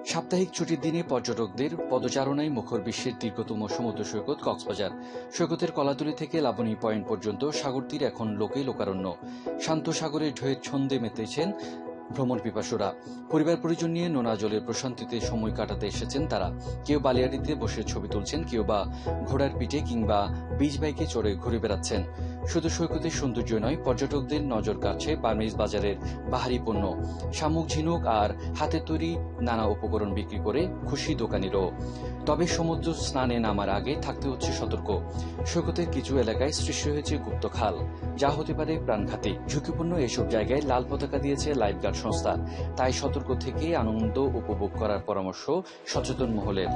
সাপ্তাহিক ছুটির দিনে পর্যটকদের পদচারণায় মুখর বিশ্বের দীর্ঘতম সমুদ্র সৈকত কক্সবাজার। সৈকতের কলাতলি থেকে লাবণী পয়েন্ট পর্যন্ত সাগরতীর এখন লোকে লোকারণ্য। শান্ত সাগরের ঢেউয়ের ছন্দে মেতেছেন ভ্রমণ পিপাসুরা। পরিবার পরিজন নিয়ে নোনা জলের প্রশান্তিতে সময় কাটাতে এসেছেন তারা। কেউ বালিয়াড়িতে বসে ছবি তুলছেন, কেউ বা ঘোড়ার পিঠে কিংবা বিচ বাইকে চড়ে ঘুরে বেড়াচ্ছেন। শুধু সৈকতের সৌন্দর্য নয়, পর্যটকদের নজর কাড়ছে বার্মিজ বাজারের বাহারি পণ্য, শামুক, ঝিনুক আর হাতের তৈরি নানা উপকরণ বিক্রি করে খুশি দোকানিরও। তবে সমুদ্র স্নানে নামার আগে থাকতে হচ্ছে সতর্ক। সৈকতের কিছু এলাকায় সৃষ্টি হয়েছে গুপ্ত খাল, যা হতে পারে প্রাণঘাতী। ঝুঁকিপূর্ণ এসব জায়গায় লাল পতাকা দিয়েছে লাইফগার্ড সংস্থা। তাই সতর্ক থেকে আনন্দ উপভোগ করার পরামর্শ সচেতন মহলের।